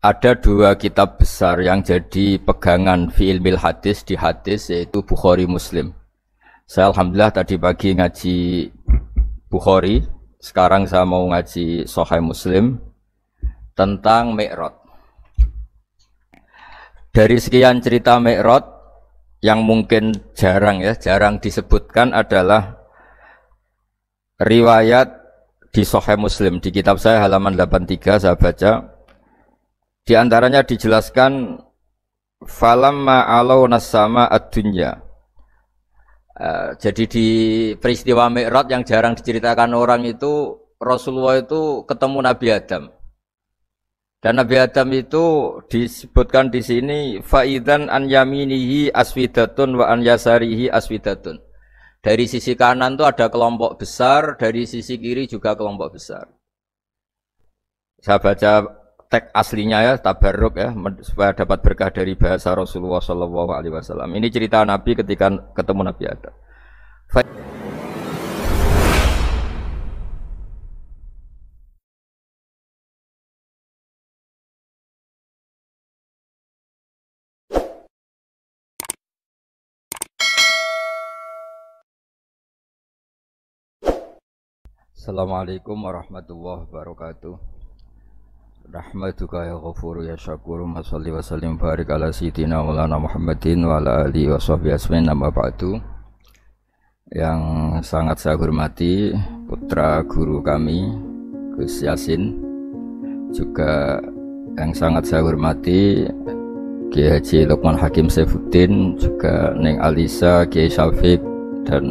Ada dua kitab besar yang jadi pegangan fi ilmil hadis di hadis, yaitu Bukhari Muslim. Saya alhamdulillah tadi pagi ngaji Bukhari, sekarang saya mau ngaji Sahih Muslim tentang Mi'raj. Dari sekian cerita Mi'raj yang mungkin jarang disebutkan adalah riwayat di Sahih Muslim. Di kitab saya halaman 83 saya baca. Di antaranya dijelaskan falamma alawna sama ad-dunya. Jadi di peristiwa Mi'raj yang jarang diceritakan orang itu, Rasulullah itu ketemu Nabi Adam. Dan Nabi Adam itu disebutkan di sini faidan an yaminihi aswidatun wa an yasarihi aswidatun. Dari sisi kanan itu ada kelompok besar, dari sisi kiri juga kelompok besar. Saya baca teks aslinya ya, tabarruk ya, supaya dapat berkah dari bahasa Rasulullah SAW. Ini cerita Nabi ketika ketemu Nabi Adam. Assalamualaikum warahmatullahi wabarakatuh. Rahmatuka ya ghafuru ya syakuru wa salli wa sallim barik ala sayyidina maulana Muhammadin wa ala alihi wa sahbihi asmin nama ba'du. Yang sangat saya hormati putra guru kami Gus Yasin, juga yang sangat saya hormati Kiai Haji Lukman Hakim Saifuddin, juga Neng Alisa, Kiai Syafiq, dan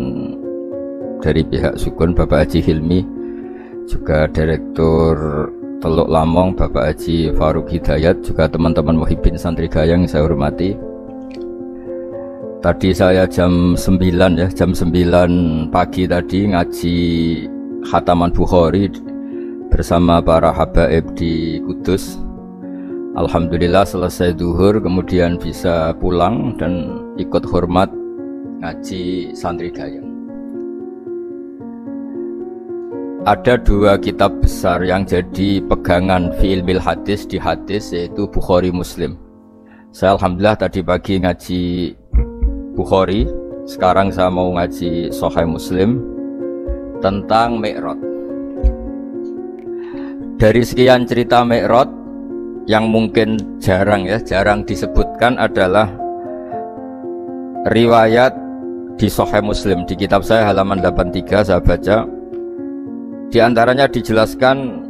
dari pihak Sukun Bapak Haji Hilmi, juga Direktur Teluk Lamong Bapak Haji Faruk Hidayat, juga teman-teman Muhibbin Santri Gayang saya hormati. Tadi saya jam 9 pagi tadi ngaji Khataman Bukhari bersama para habaib di Kudus. Alhamdulillah selesai duhur kemudian bisa pulang dan ikut hormat ngaji Santri Gayang. Ada dua kitab besar yang jadi pegangan fi ilmil hadis di hadis, yaitu Bukhari Muslim. Saya alhamdulillah tadi pagi ngaji Bukhari, sekarang saya mau ngaji Sahih Muslim tentang Mi'raj. Dari sekian cerita Mi'raj yang mungkin jarang disebutkan adalah riwayat di Sahih Muslim. Di kitab saya halaman 83 saya baca. Di antaranya dijelaskan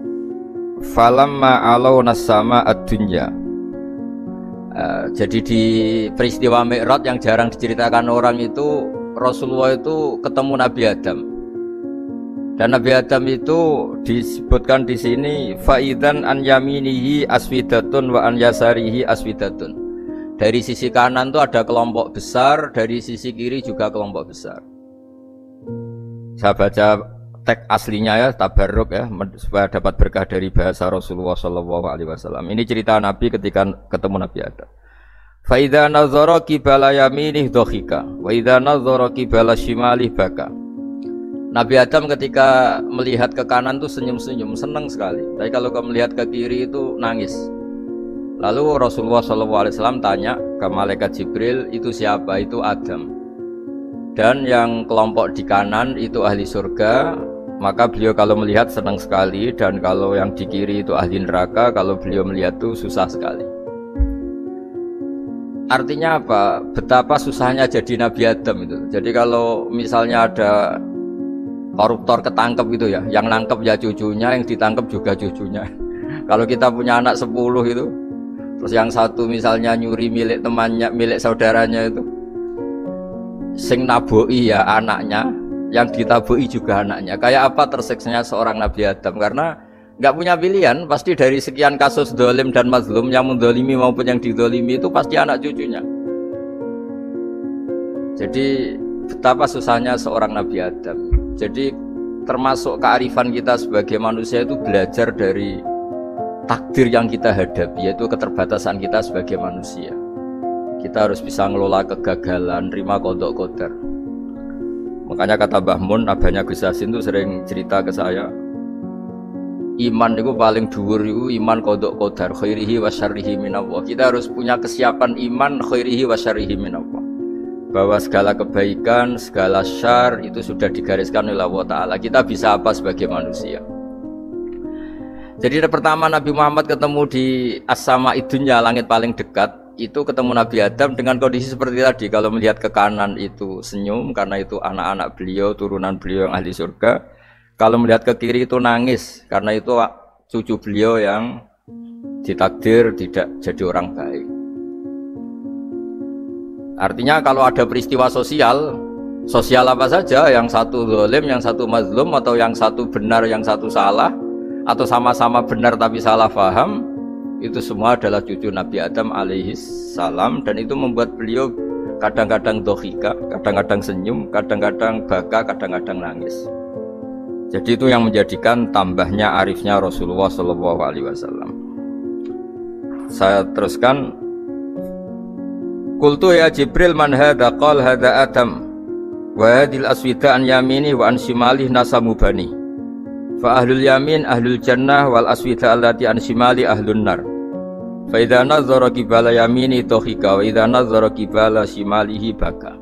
falamma alawna sama ad-dunya. Jadi di peristiwa Mi'raj yang jarang diceritakan orang itu, Rasulullah itu ketemu Nabi Adam. Dan Nabi Adam itu disebutkan di sini faidan an yaminihi aswidatun wa an yasarihi aswidatun. Dari sisi kanan itu ada kelompok besar, dari sisi kiri juga kelompok besar. Saya baca teks aslinya ya, tabarruk ya, supaya dapat berkah dari bahasa Rasulullah SAW. Ini cerita Nabi ketika ketemu Nabi Adam. Fa idza nazara qibala yaminih dhakhika wa idza nazara qibala shimalih baka. Nabi Adam ketika melihat ke kanan tuh senyum-senyum, senang sekali. Tapi kalau melihat ke kiri itu nangis. Lalu Rasulullah SAW tanya ke malaikat Jibril, itu siapa? Itu Adam. Dan yang kelompok di kanan itu ahli surga. Maka beliau kalau melihat senang sekali, dan kalau yang di kiri itu ahli neraka, kalau beliau melihat itu susah sekali. Artinya apa? Betapa susahnya jadi Nabi Adam itu. Jadi kalau misalnya ada koruptor ketangkep gitu ya, yang nangkep ya cucunya, yang ditangkep juga cucunya. Kalau kita punya anak 10 itu, terus yang satu misalnya nyuri milik temannya, milik saudaranya itu, sing naboi ya anaknya, yang ditabui juga anaknya. Kayak apa tersiksanya seorang Nabi Adam? Karena nggak punya pilihan, pasti dari sekian kasus dolim dan mazlum, yang mendolimi maupun yang didolimi itu pasti anak cucunya. Jadi betapa susahnya seorang Nabi Adam. Jadi termasuk kearifan kita sebagai manusia itu belajar dari takdir yang kita hadapi, yaitu keterbatasan kita sebagai manusia. Kita harus bisa ngelola kegagalan, terima qadha qadar. Makanya kata Mbah Mun, abahnya Gus Yasin itu sering cerita ke saya, iman itu paling dhuwur itu iman qada qadar khairihi wa syarrihi minallah. Kita harus punya kesiapan iman khairihi wa syarrihi minallah. Bahwa segala kebaikan, segala syar itu sudah digariskan oleh Allah Ta'ala. Kita bisa apa sebagai manusia? Jadi pertama Nabi Muhammad ketemu di as-sama'i dunya, langit paling dekat, itu ketemu Nabi Adam dengan kondisi seperti tadi. Kalau melihat ke kanan itu senyum, karena itu anak-anak beliau, turunan beliau yang ahli surga. Kalau melihat ke kiri itu nangis, karena itu cucu beliau yang ditakdir tidak jadi orang baik. Artinya kalau ada peristiwa sosial apa saja, yang satu zalim, yang satu mazlum, atau yang satu benar, yang satu salah, atau sama-sama benar tapi salah paham, itu semua adalah cucu Nabi Adam alaihis salam, dan itu membuat beliau kadang-kadang dohika, kadang-kadang senyum, kadang-kadang baka, kadang-kadang nangis. Jadi itu yang menjadikan tambahnya arifnya Rasulullah SAW. Saya teruskan. Qultu ya Jibril man hadha qal hadha Adam wa hadhil aswida an yamini wa an shimali nasamu bani fa ahlul yamin ahlul jannah wal aswida allati an shimali ahlun nar fa idza nazara qibala yamini dhahika wa idza nazara qibala shimalihi baka.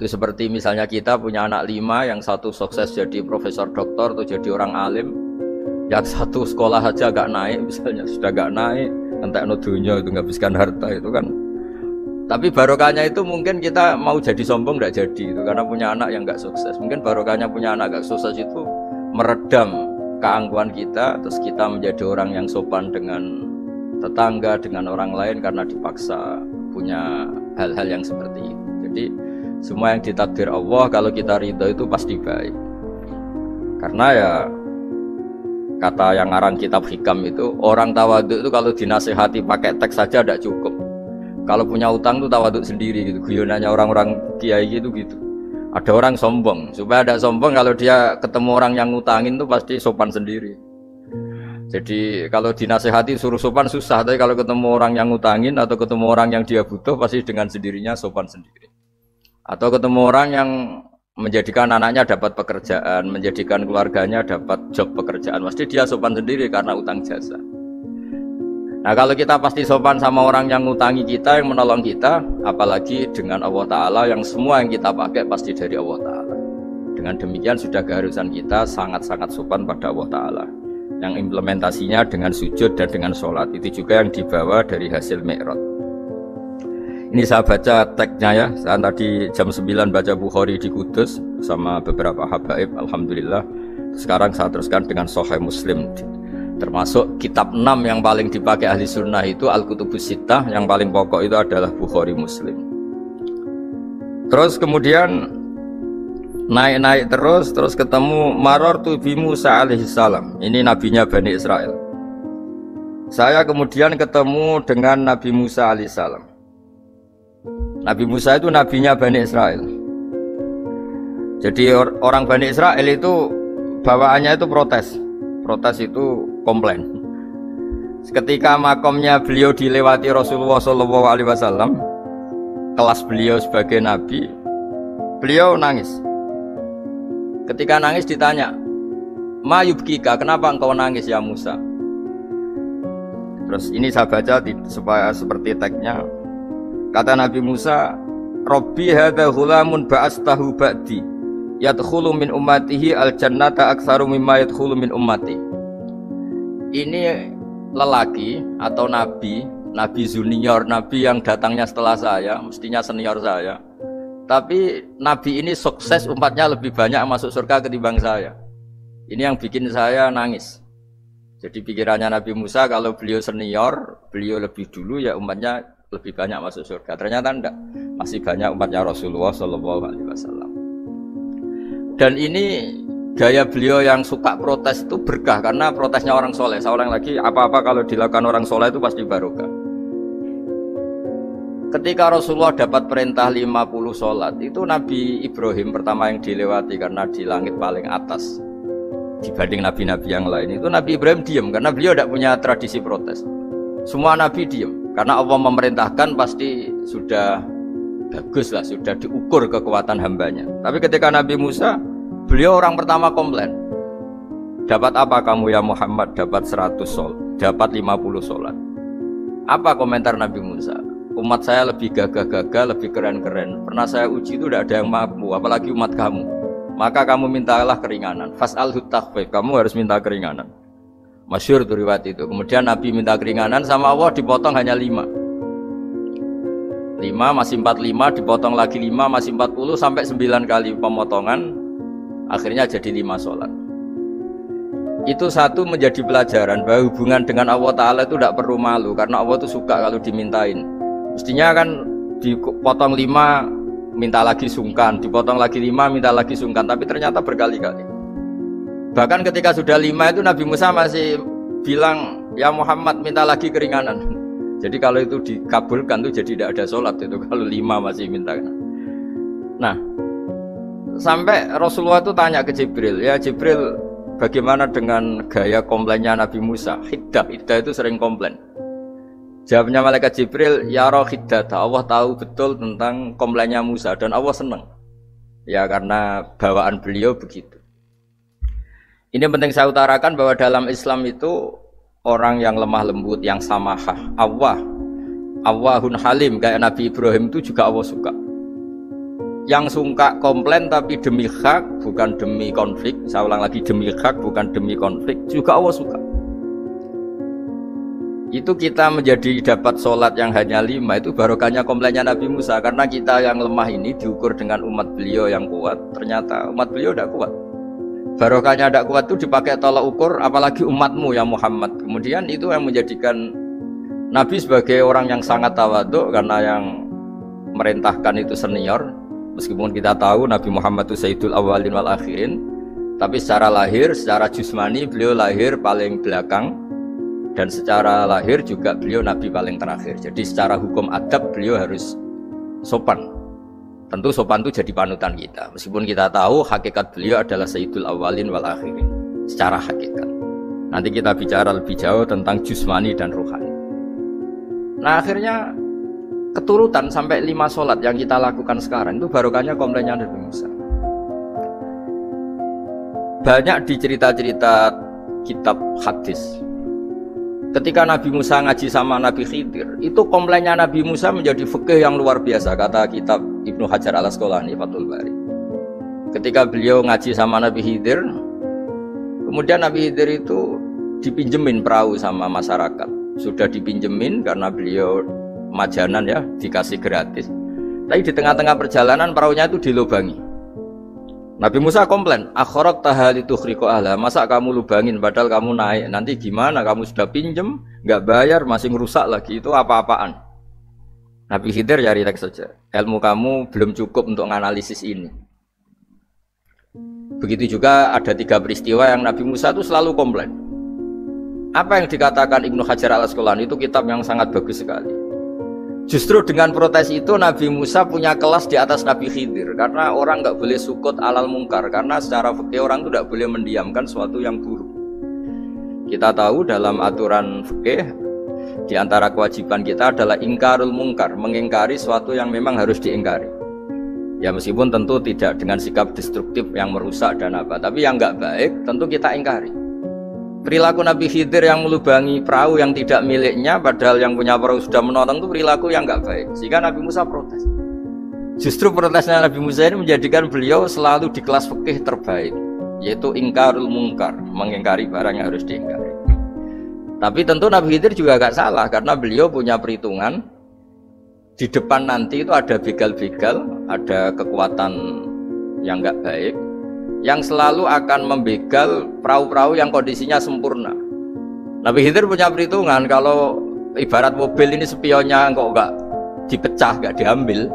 Itu seperti misalnya kita punya anak 5, yang satu sukses jadi profesor doktor atau jadi orang alim, yang satu sekolah saja agak naik, misalnya sudah agak naik entekno dunya itu nghabiskan harta itu kan. Tapi barokahnya itu mungkin kita mau jadi sombong tidak jadi itu, karena punya anak yang nggak sukses. Mungkin barokahnya punya anak nggak sukses itu meredam keangkuhan kita, terus kita menjadi orang yang sopan dengan tetangga, dengan orang lain karena dipaksa punya hal-hal yang seperti itu. Jadi semua yang ditakdir Allah kalau kita ridho itu pasti baik. Karena ya kata yang ngarang kitab hikam itu, orang tawaduk itu kalau dinasihati pakai teks saja tidak cukup. Kalau punya utang tuh tawaduk sendiri gitu. Guyonannya orang-orang kiai gitu. Ada orang sombong, supaya ada sombong kalau dia ketemu orang yang ngutangin tuh pasti sopan sendiri. Jadi kalau dinasehati suruh sopan susah, tapi kalau ketemu orang yang ngutangin atau ketemu orang yang dia butuh pasti dengan sendirinya sopan sendiri. Atau ketemu orang yang menjadikan anaknya dapat pekerjaan, menjadikan keluarganya dapat job pekerjaan, pasti dia sopan sendiri karena utang jasa. Nah kalau kita pasti sopan sama orang yang ngutangi kita, yang menolong kita, apalagi dengan Allah Ta'ala yang semua yang kita pakai pasti dari Allah Ta'ala. Dengan demikian sudah keharusan kita sangat-sangat sopan pada Allah Ta'ala, yang implementasinya dengan sujud dan dengan sholat. Itu juga yang dibawa dari hasil Mi'raj. Ini saya baca teksnya ya, saya tadi jam 9 baca Bukhari di Kudus sama beberapa habaib, Alhamdulillah. Sekarang saya teruskan dengan Sahih Muslim. Termasuk kitab 6 yang paling dipakai ahli sunnah itu Al-Kutubus Sittah, yang paling pokok itu adalah Bukhari Muslim. Terus kemudian naik-naik terus ketemu Marartu bi Musa alaihi salam. Ini nabinya Bani Israel. Saya kemudian ketemu dengan Nabi Musa alaihi salam. Nabi Musa itu nabinya Bani Israel. Jadi orang Bani Israel itu bawaannya itu protes. Protes itu komplain. Ketika makomnya beliau dilewati Rasulullah SAW, kelas beliau sebagai nabi, beliau nangis. Ketika nangis ditanya, "Ma yubkika, kenapa engkau nangis ya Musa?" Terus ini saya baca supaya seperti teksnya. Kata Nabi Musa, "Rabbi hadza ghulamun ba'astahu ba'di. Yadkhulu min ummatihi al-jannata aktsaru mimma yadkhulu min ummati." Ini lelaki atau nabi junior, nabi yang datangnya setelah saya, mestinya senior saya. Tapi nabi ini sukses, umatnya lebih banyak masuk surga ketimbang saya. Ini yang bikin saya nangis. Jadi pikirannya Nabi Musa kalau beliau senior, beliau lebih dulu ya umatnya lebih banyak masuk surga. Ternyata enggak, masih banyak umatnya Rasulullah SAW. Dan ini gaya beliau yang suka protes itu berkah, karena protesnya orang soleh. Saya ulang lagi, apa-apa kalau dilakukan orang soleh itu pasti barokah. Ketika Rasulullah dapat perintah 50 sholat, itu Nabi Ibrahim pertama yang dilewati karena di langit paling atas dibanding nabi-nabi yang lain. Itu Nabi Ibrahim diam karena beliau tidak punya tradisi protes. Semua nabi diam karena Allah memerintahkan, pasti sudah bagus lah, sudah diukur kekuatan hambanya. Tapi ketika Nabi Musa, beliau orang pertama komplain. Dapat apa kamu ya Muhammad? Dapat 100 sol, dapat 50 solat. Apa komentar Nabi Musa? Umat saya lebih gagah-gagah, lebih keren-keren. Pernah saya uji itu tidak ada yang mampu, apalagi umat kamu. Maka kamu mintalah keringanan. Fas'alhu takhfif, kamu harus minta keringanan. Masyhur tuh riwayat itu. Kemudian Nabi minta keringanan sama Allah, dipotong hanya 5. 5 masih 45, dipotong lagi 5 masih 40 sampai 9 kali pemotongan. Akhirnya jadi 5 solat. Itu satu menjadi pelajaran bahwa hubungan dengan Allah Ta'ala itu tidak perlu malu, karena Allah itu suka kalau dimintain. Mestinya kan dipotong 5 minta lagi sungkan, dipotong lagi 5 minta lagi sungkan, tapi ternyata berkali-kali. Bahkan ketika sudah 5 itu Nabi Musa masih bilang, ya Muhammad minta lagi keringanan. Jadi kalau itu dikabulkan tuh jadi tidak ada sholat itu kalau 5 masih minta. Nah, sampai Rasulullah itu tanya ke Jibril, ya Jibril, bagaimana dengan gaya komplainnya Nabi Musa? Hiddah itu sering komplain. Jawabnya malaikat Jibril, ya roh hiddah, Allah tahu betul tentang komplainnya Musa dan Allah senang. Ya karena bawaan beliau begitu. Ini penting saya utarakan bahwa dalam Islam itu orang yang lemah lembut, yang samahah, Awwahun halim kayak Nabi Ibrahim itu juga Allah suka. Yang suka komplain tapi demi hak, bukan demi konflik. Saya ulang lagi, demi hak bukan demi konflik, juga Allah suka. Itu kita menjadi dapat sholat yang hanya 5, itu barokahnya komplainnya Nabi Musa. Karena kita yang lemah ini diukur dengan umat beliau yang kuat, ternyata umat beliau tidak kuat. Barokahnya tidak kuat itu dipakai tolak ukur, apalagi umatmu ya Muhammad. Kemudian itu yang menjadikan Nabi sebagai orang yang sangat tawadhu, karena yang merintahkan itu senior. Meskipun kita tahu Nabi Muhammad itu Sayyidul Awwalin wal Akhirin, tapi secara lahir, secara jusmani beliau lahir paling belakang, dan secara lahir juga beliau Nabi paling terakhir. Jadi secara hukum adab beliau harus sopan. Tentu sopan itu jadi panutan kita. Meskipun kita tahu hakikat beliau adalah Sayyidul Awwalin wal Akhirin secara hakikat. Nanti kita bicara lebih jauh tentang jusmani dan ruhani. Nah akhirnya keturutan sampai 5 sholat yang kita lakukan sekarang itu barokahnya komplainnya Nabi Musa. Banyak di cerita-cerita kitab hadis, ketika Nabi Musa ngaji sama Nabi Khidir, itu komplainnya Nabi Musa menjadi fikih yang luar biasa, kata kitab Ibnu Hajar al-Asqalani Fathul Bari. Ketika beliau ngaji sama Nabi Khidir, kemudian Nabi Khidir itu dipinjemin perahu sama masyarakat. Sudah dipinjemin karena beliau majanan ya, dikasih gratis. Tapi di tengah-tengah perjalanan perahunya itu dilubangi. Nabi Musa komplain, akhorak tahal itu khriqo ahla, masa kamu lubangin padahal kamu naik, nanti gimana, kamu sudah pinjem, nggak bayar, masih ngerusak lagi, itu apa-apaan. Nabi Khidir cari teks saja, ilmu kamu belum cukup untuk menganalisis ini. Begitu juga ada 3 peristiwa yang Nabi Musa itu selalu komplain. Apa yang dikatakan Ibnu Hajar al-Asqalani itu kitab yang sangat bagus sekali. Justru dengan protes itu Nabi Musa punya kelas di atas Nabi Khidir, karena orang nggak boleh sukut alal mungkar, karena secara fikih orang itu tidak boleh mendiamkan sesuatu yang buruk. Kita tahu dalam aturan fikih di antara kewajiban kita adalah ingkarul mungkar, mengingkari sesuatu yang memang harus diingkari. Ya meskipun tentu tidak dengan sikap destruktif yang merusak dan apa, tapi yang nggak baik tentu kita ingkari. Perilaku Nabi Khidir yang melubangi perahu yang tidak miliknya, padahal yang punya perahu sudah menotong, itu perilaku yang nggak baik. Sehingga Nabi Musa protes. Justru protesnya Nabi Musa ini menjadikan beliau selalu di kelas fikih terbaik, yaitu ingkarul mungkar, mengingkari barang yang harus diingkari. Tapi tentu Nabi Khidir juga nggak salah, karena beliau punya perhitungan. Di depan nanti itu ada begal-begal, ada kekuatan yang nggak baik, yang selalu akan membegal perahu-perahu yang kondisinya sempurna. Nabi Khidir punya perhitungan, kalau ibarat mobil ini spionnya kok nggak dipecah, nggak diambil,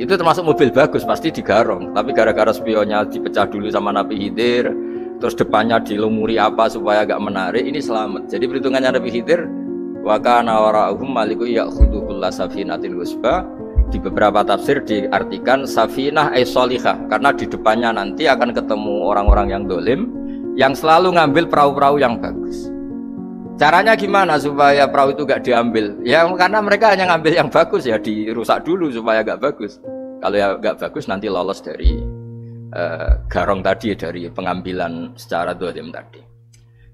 itu termasuk mobil bagus, pasti digarong. Tapi gara-gara spionnya dipecah dulu sama Nabi Khidir, terus depannya dilumuri apa supaya nggak menarik, ini selamat. Jadi perhitungannya Nabi Khidir, wa kana wara'uhum maliku ya'khudhu kulla safinatin husba. Di beberapa tafsir diartikan safinah sholihah, karena di depannya nanti akan ketemu orang-orang yang dolim yang selalu ngambil perahu-perahu yang bagus. Caranya gimana supaya perahu itu gak diambil? Ya karena mereka hanya ngambil yang bagus, ya dirusak dulu supaya gak bagus. Kalau ya gak bagus nanti lolos dari garong tadi, dari pengambilan secara dolim tadi.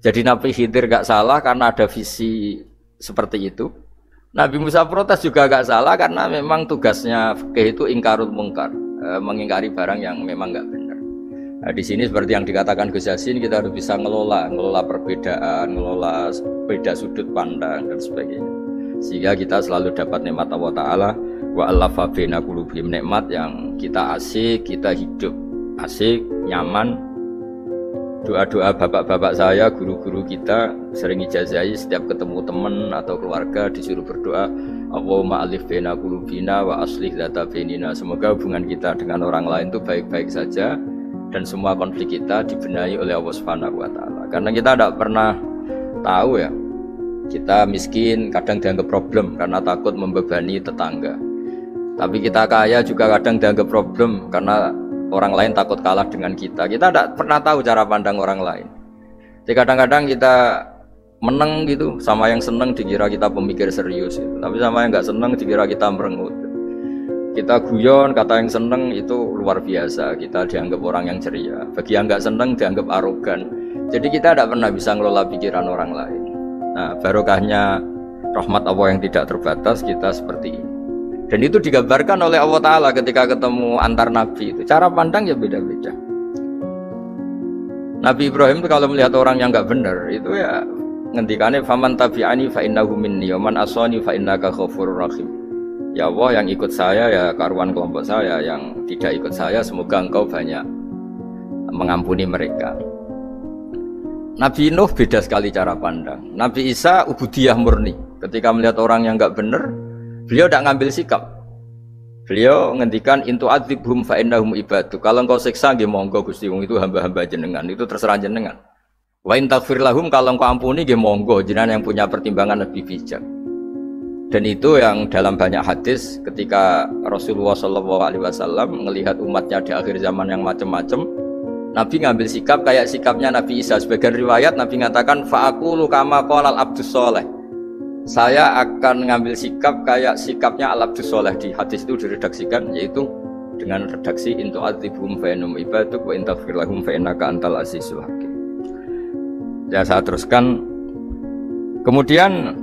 Jadi Nabi Khidir gak salah karena ada visi seperti itu. Nabi Musa protes juga gak salah karena memang tugasnya fikih itu ingkarul mungkar, mengingkari barang yang memang gak benar. Nah, di sini seperti yang dikatakan Gus Yassin, kita harus bisa ngelola perbedaan, ngelola beda sudut pandang dan sebagainya. Sehingga kita selalu dapat nikmat Allah Ta'ala wa allafa baina qulubihim, nikmat yang kita asik, kita hidup asik, nyaman. Doa-doa bapak-bapak saya, guru-guru kita sering ijazahi setiap ketemu teman atau keluarga disuruh berdoa, Allahumma alif baina qulubina wa aslih dzata bainina. Semoga hubungan kita dengan orang lain itu baik-baik saja dan semua konflik kita dibenahi oleh Allah Subhanahu wa taala. Karena kita tidak pernah tahu ya, kita miskin kadang dianggap problem karena takut membebani tetangga. Tapi kita kaya juga kadang dianggap problem karena orang lain takut kalah dengan kita. Kita tidak pernah tahu cara pandang orang lain. Jadi kadang-kadang kita menang gitu, sama yang senang dikira kita pemikir serius gitu. Tapi sama yang nggak senang dikira kita merengut. Kita guyon, kata yang senang itu luar biasa, kita dianggap orang yang ceria. Bagi yang nggak senang dianggap arogan. Jadi kita tidak pernah bisa ngelola pikiran orang lain. Nah, barokahnya rahmat Allah yang tidak terbatas kita seperti ini. Dan itu digambarkan oleh Allah Ta'ala ketika ketemu antar Nabi itu. Cara pandang ya beda-beda. Nabi Ibrahim itu kalau melihat orang yang nggak benar itu ya ngendikannya faman tabi'ani fa innahu minni wa man asani fa innaka ghafurur rahim. Ya Allah, yang ikut saya ya karuan kelompok saya, yang tidak ikut saya semoga engkau banyak mengampuni mereka. Nabi Nuh beda sekali cara pandang. Nabi Isa ubudiyah murni. Ketika melihat orang yang nggak benar, beliau tidak ngambil sikap. Beliau ngendikan intu adzibhum fa innahum ibadu. Kalau engkau siksa nggih monggo Gusti, wong itu hamba-hamba jenengan, itu terserah jenengan. Wa in taghfir lahum, kalau engkau ampuni nggih monggo, jenengan yang punya pertimbangan lebih bijak. Dan itu yang dalam banyak hadis ketika Rasulullah SAW melihat umatnya di akhir zaman yang macam-macam, Nabi ngambil sikap kayak sikapnya Nabi Isa. Sebagian riwayat Nabi mengatakan fa'aqulu kama qalal abdus sholeh. Saya akan ngambil sikap kayak sikapnya al-abdus sholeh. Di hadis itu diredaksikan yaitu dengan redaksi intu adzibhum fa innahum ibaduk wa in taghfir lahum fa innaka antal azizul hakim. Ya, saya teruskan. Kemudian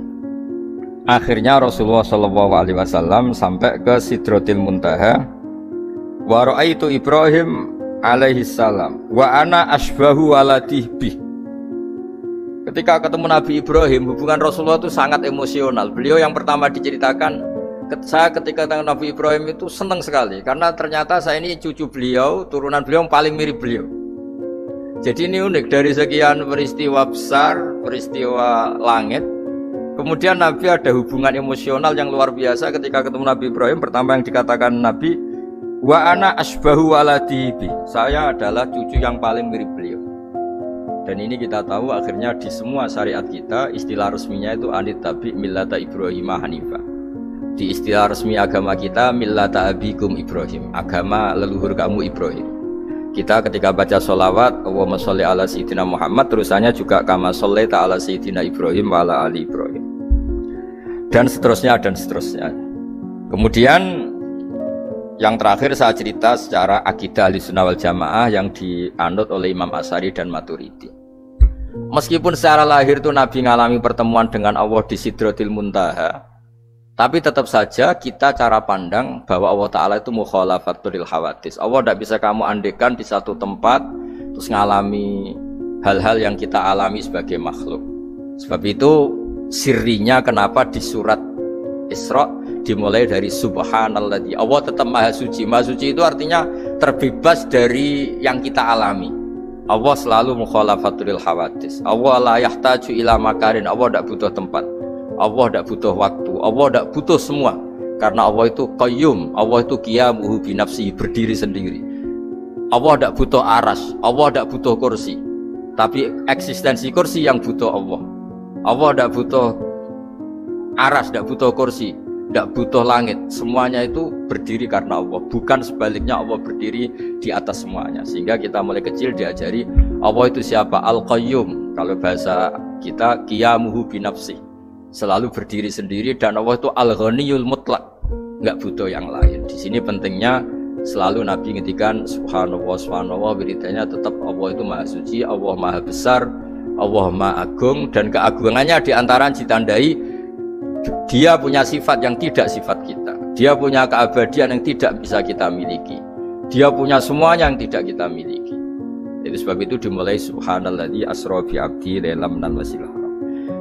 akhirnya Rasulullah SAW sampai ke Sidratil Muntaha. Wa ra'aitu Ibrahim alaihi salam wa ana asbahu waladih bih. Ketika ketemu Nabi Ibrahim, hubungan Rasulullah itu sangat emosional. Beliau yang pertama diceritakan, saya ketika ketemu Nabi Ibrahim itu senang sekali karena ternyata saya ini cucu beliau, turunan beliau yang paling mirip beliau. Jadi ini unik, dari sekian peristiwa besar, peristiwa langit, kemudian Nabi ada hubungan emosional yang luar biasa ketika ketemu Nabi Ibrahim. Pertama yang dikatakan Nabi, wa ana asbahu waladihi, saya adalah cucu yang paling mirip beliau. Dan ini kita tahu akhirnya di semua syariat kita istilah resminya itu anit tabi millata Ibrahim hanifa. Di istilah resmi agama kita millata abikum Ibrahim, agama leluhur kamu Ibrahim. Kita ketika baca sholawat Allahumma sholli ala sayyidina Muhammad, terusannya juga kama shollaita ala sayyidina Ibrahim wa ala ali Ibrahim, dan seterusnya dan seterusnya. Kemudian yang terakhir saya cerita secara akidah Ahlussunnah wal Jamaah yang dianut oleh Imam Asy'ari dan Maturidi. Meskipun secara lahir itu Nabi mengalami pertemuan dengan Allah di Sidratil Muntaha, tapi tetap saja kita cara pandang bahwa Allah Ta'ala itu mukhalafatul hawadis. Allah tidak bisa kamu andekan di satu tempat terus mengalami hal-hal yang kita alami sebagai makhluk. Sebab itu sirinya kenapa di surat Isra dimulai dari subhanalladzi. Allah tetap maha suci. Maha suci itu artinya terbebas dari yang kita alami. Allah selalu mukhalafatul hawadis. Allah la yahtaju ila makarin. Allah tidak butuh tempat, Allah tidak butuh waktu, Allah tidak butuh semua. Karena Allah itu qayyum, Allah itu qiyamuhu bi nafsihi, berdiri sendiri. Allah tidak butuh aras, Allah tidak butuh kursi. Tapi eksistensi kursi yang butuh Allah. Allah tidak butuh aras, tidak butuh kursi, tidak butuh langit. Semuanya itu berdiri karena Allah. Bukan sebaliknya Allah berdiri di atas semuanya. Sehingga kita mulai kecil diajari Allah itu siapa? Al-Qayyum. Kalau bahasa kita qiyamuhu bi nafsihi, selalu berdiri sendiri. Dan Allah itu Al-Ghaniyul Mutlaq, nggak butuh yang lain. Di sini pentingnya selalu Nabi ngintikan subhanallah, subhanallah, wiridanya tetap Allah itu maha suci, Allah maha besar, Allah Maha Agung dan keagungannya diantara ditandai dia punya sifat yang tidak sifat kita. Dia punya keabadian yang tidak bisa kita miliki. Dia punya semuanya yang tidak kita miliki. Jadi sebab itu dimulai subhanalladzi asra bi 'abdi lailam minal masjidil haram.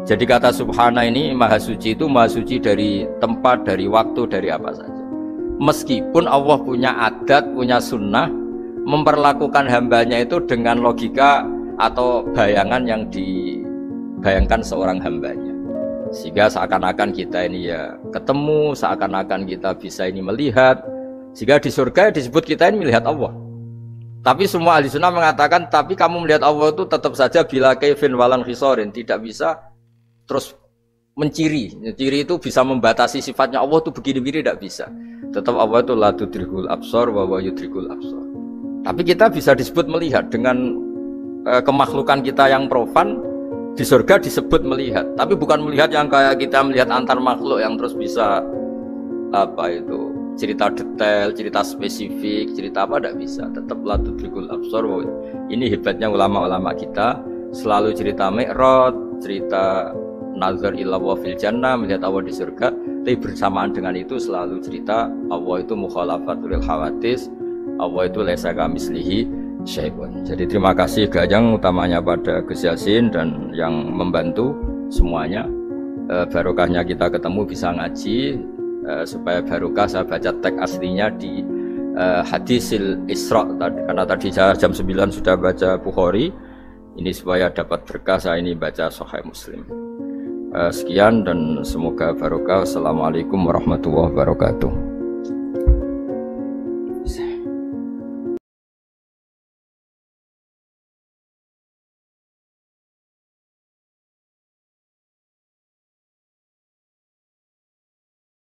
Jadi kata subhana ini maha suci itu maha suci dari tempat, dari waktu, dari apa saja. Meskipun Allah punya adat, punya sunnah memperlakukan hambanya itu dengan logika atau bayangan yang dibayangkan seorang hambanya. Sehingga seakan-akan kita ini ya ketemu, seakan-akan kita bisa ini melihat. Sehingga di surga disebut kita ini melihat Allah. Tapi semua ahli sunnah mengatakan, tapi kamu melihat Allah itu tetap saja bila kaifin walan khisorin, tidak bisa terus menciri. Ciri itu bisa membatasi sifatnya Allah itu begini-begini, tidak bisa. Tetap Allah itu la tudrikul absar wa huwa yudrikul absar. Tapi kita bisa disebut melihat dengan kemakhlukan kita yang profan. Di surga disebut melihat, tapi bukan melihat yang kayak kita melihat antar makhluk yang terus bisa apa itu cerita detail, cerita spesifik, cerita apa tidak bisa. Tetap la tudrikul absar. Ini hebatnya ulama-ulama kita, selalu cerita Mi'raj, cerita nazar ila wa fil jannah, melihat Allah di surga. Tapi bersamaan dengan itu selalu cerita Allah itu mukhalafatul hawadits, Allah itu laisa kamitslihi syai'un. Jadi terima kasih Gajang utamanya pada Gus Yasin dan yang membantu semuanya. Barokahnya kita ketemu bisa ngaji, supaya barokah saya baca teks aslinya di Hadisil Isra tadi, karena tadi saya jam 9 sudah baca Bukhari. Ini supaya dapat berkah saya ini baca Sahih Muslim. Sekian dan semoga barokah. Assalamualaikum warahmatullahi wabarakatuh.